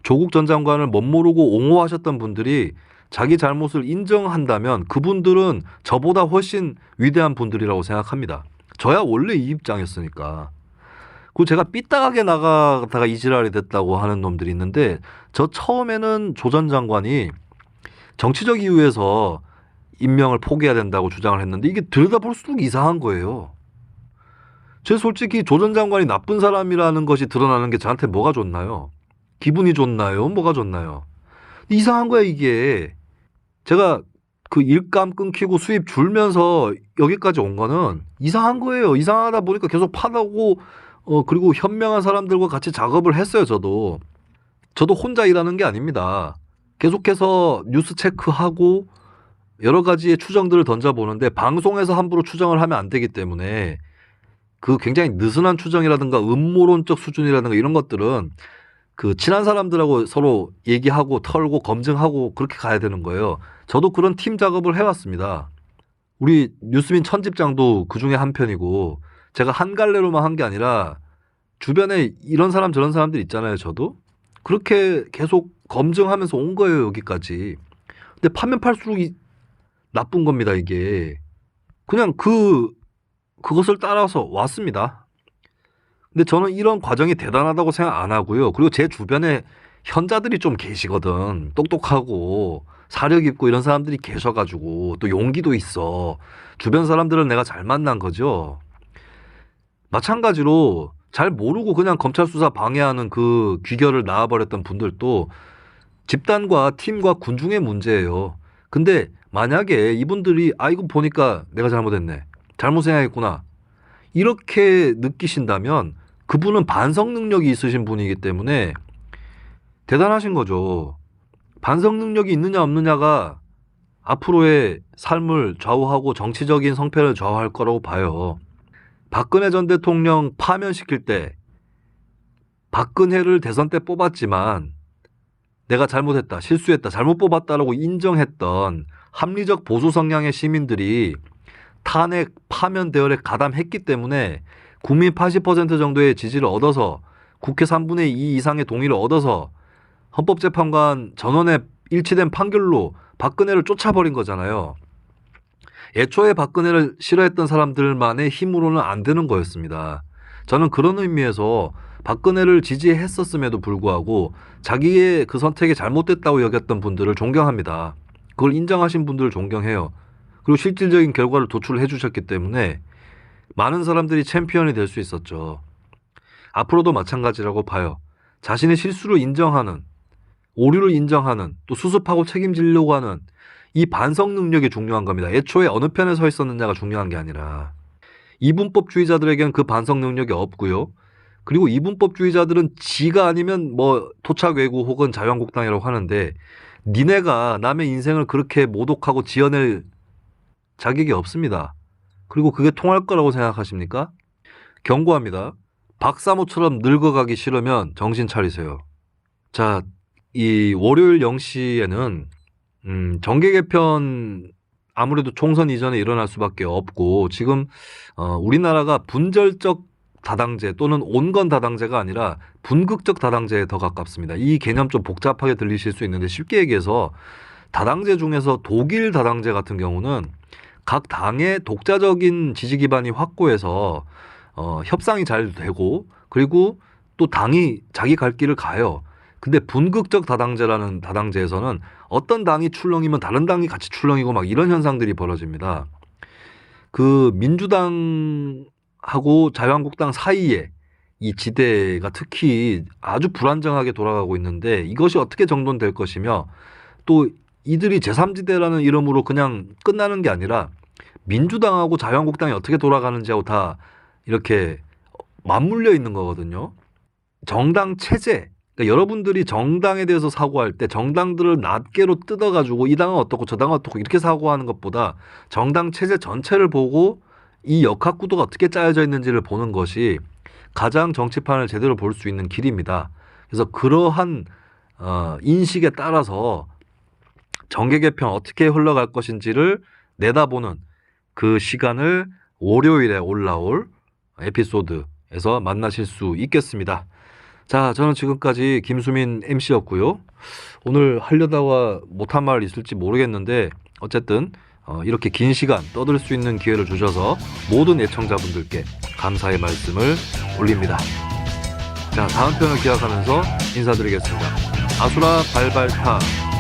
Speaker 1: 조국 전 장관을 멋모르고 옹호하셨던 분들이 자기 잘못을 인정한다면 그분들은 저보다 훨씬 위대한 분들이라고 생각합니다. 저야 원래 이 입장이었으니까. 그리고 제가 삐딱하게 나가다가 이지랄이 됐다고 하는 놈들이 있는데 저 처음에는 조 전 장관이 정치적 이유에서 임명을 포기해야 된다고 주장을 했는데 이게 들여다볼수록 이상한 거예요. 제 솔직히 조 전 장관이 나쁜 사람이라는 것이 드러나는 게 저한테 뭐가 좋나요? 기분이 좋나요? 뭐가 좋나요? 이상한 거야 이게. 제가 그 일감 끊기고 수입 줄면서 여기까지 온 거는 이상한 거예요. 이상하다 보니까 계속 파다고 그리고 현명한 사람들과 같이 작업을 했어요. 저도 혼자 일하는 게 아닙니다. 계속해서 뉴스 체크하고 여러 가지의 추정들을 던져보는데 방송에서 함부로 추정을 하면 안 되기 때문에 그 굉장히 느슨한 추정이라든가 음모론적 수준이라든가 이런 것들은 그 친한 사람들하고 서로 얘기하고 털고 검증하고 그렇게 가야 되는 거예요. 저도 그런 팀 작업을 해왔습니다. 우리 뉴스민 천집장도 그 중에 한 편이고 제가 한 갈래로만 한 게 아니라 주변에 이런 사람 저런 사람들 있잖아요. 저도 그렇게 계속 검증하면서 온 거예요. 여기까지. 근데 파면 팔수록 나쁜 겁니다. 이게 그냥 그것을 따라서 왔습니다. 근데 저는 이런 과정이 대단하다고 생각 안 하고요. 그리고 제 주변에 현자들이 좀 계시거든. 똑똑하고 사력 있고 이런 사람들이 계셔가지고 또 용기도 있어. 주변 사람들은 내가 잘 만난 거죠. 마찬가지로 잘 모르고 그냥 검찰 수사 방해하는 그 귀결을 낳아버렸던 분들도 집단과 팀과 군중의 문제예요. 근데 만약에 이분들이 이거 보니까 내가 잘못했네. 잘못 생각했구나. 이렇게 느끼신다면 그분은 반성 능력이 있으신 분이기 때문에 대단하신 거죠. 반성 능력이 있느냐 없느냐가 앞으로의 삶을 좌우하고 정치적인 성패를 좌우할 거라고 봐요. 박근혜 전 대통령 파면시킬 때 박근혜를 대선 때 뽑았지만 내가 잘못했다, 실수했다, 잘못 뽑았다라고 인정했던 합리적 보수 성향의 시민들이 탄핵 파면 대열에 가담했기 때문에 국민 80% 정도의 지지를 얻어서 국회 3분의 2 이상의 동의를 얻어서 헌법재판관 전원의 일치된 판결로 박근혜를 쫓아버린 거잖아요. 애초에 박근혜를 싫어했던 사람들만의 힘으로는 안 되는 거였습니다. 저는 그런 의미에서 박근혜를 지지했었음에도 불구하고 자기의 그 선택이 잘못됐다고 여겼던 분들을 존경합니다. 그걸 인정하신 분들을 존경해요. 그리고 실질적인 결과를 도출해 주셨기 때문에 많은 사람들이 챔피언이 될 수 있었죠. 앞으로도 마찬가지라고 봐요. 자신의 실수를 인정하는, 오류를 인정하는, 또 수습하고 책임지려고 하는 이 반성 능력이 중요한 겁니다. 애초에 어느 편에 서 있었느냐가 중요한 게 아니라 이분법주의자들에게는 그 반성 능력이 없고요. 그리고 이분법주의자들은 지가 아니면 뭐 토착외구 혹은 자유한국당이라고 하는데 니네가 남의 인생을 그렇게 모독하고 지어낼 자격이 없습니다. 그리고 그게 통할 거라고 생각하십니까? 경고합니다. 박사모처럼 늙어가기 싫으면 정신 차리세요. 자, 이 월요일 0시에는 정계 개편 아무래도 총선 이전에 일어날 수밖에 없고 지금 우리나라가 분절적 다당제 또는 온건 다당제가 아니라 분극적 다당제에 더 가깝습니다. 이 개념 좀 복잡하게 들리실 수 있는데 쉽게 얘기해서 다당제 중에서 독일 다당제 같은 경우는 각 당의 독자적인 지지 기반이 확고해서 협상이 잘 되고 그리고 또 당이 자기 갈 길을 가요. 근데 분극적 다당제라는 다당제에서는 어떤 당이 출렁이면 다른 당이 같이 출렁이고 막 이런 현상들이 벌어집니다. 그 민주당하고 자유한국당 사이에 이 지대가 특히 아주 불안정하게 돌아가고 있는데 이것이 어떻게 정돈될 것이며 또 이들이 제3지대라는 이름으로 그냥 끝나는 게 아니라 민주당하고 자유한국당이 어떻게 돌아가는지하고 다 이렇게 맞물려 있는 거거든요. 정당 체제, 그러니까 여러분들이 정당에 대해서 사고할 때 정당들을 낱개로 뜯어가지고 이 당은 어떻고 저 당은 어떻고 이렇게 사고하는 것보다 정당 체제 전체를 보고 이 역학구도가 어떻게 짜여져 있는지를 보는 것이 가장 정치판을 제대로 볼 수 있는 길입니다. 그래서 그러한 인식에 따라서 정계 개편 어떻게 흘러갈 것인지를 내다보는 그 시간을 월요일에 올라올 에피소드에서 만나실 수 있겠습니다. 자, 저는 지금까지 김수민 MC였고요. 오늘 하려다가 못한 말 있을지 모르겠는데 어쨌든 이렇게 긴 시간 떠들 수 있는 기회를 주셔서 모든 애청자분들께 감사의 말씀을 올립니다. 자, 다음 편을 기약하면서 인사드리겠습니다. 아수라 발발타.